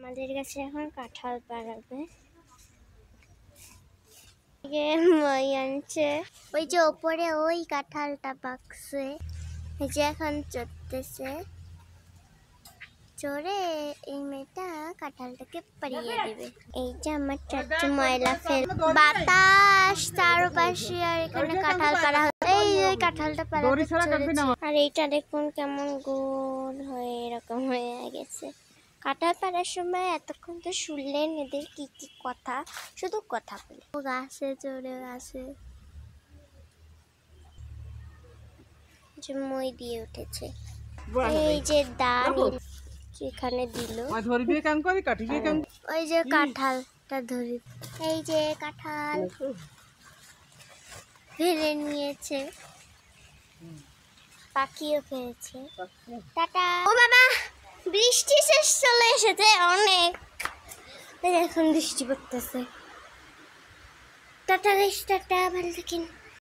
আমাদের কাছে এখন কাঁঠাল পাড়াবে। মই আনছে ওই যে ওপরে ওই কাঁঠালটা পাকছে, এই যে এখন চড়তেছে। চড়ে এই মেয়েটা কাঁঠালটাকে পাড়িয়ে দেবে। এই যে আমার চাচু ময়লা ফেল, বাতাস চারপাশে, আর এখানে কাঁঠাল পাড়া হচ্ছে। এই কাঁঠালটা পাড়া আর এইটা দেখুন কেমন গোল হয়ে এরকম হয়ে গেছে। কাঁঠাল পাড়ার সময় এতক্ষণ তো শুনলেন এদের কি কি কথা, শুধু কথা বলে। ও গাছে চড়ে গাছে যে মই দিয়ে উঠেছে। এই যে দান এখানে দিল, ওই যে কাঁঠালটা ধরি, এই যে কাঁঠাল ফেলে নিয়েছে, পাখিও খেয়েছে। টাটা। ও বাবা, বৃষ্টি শেষ চলে এসেছে অনেক, এখন বৃষ্টি পড়তেছে। টাটা গাইস, টাটা, ভালো থাকেন।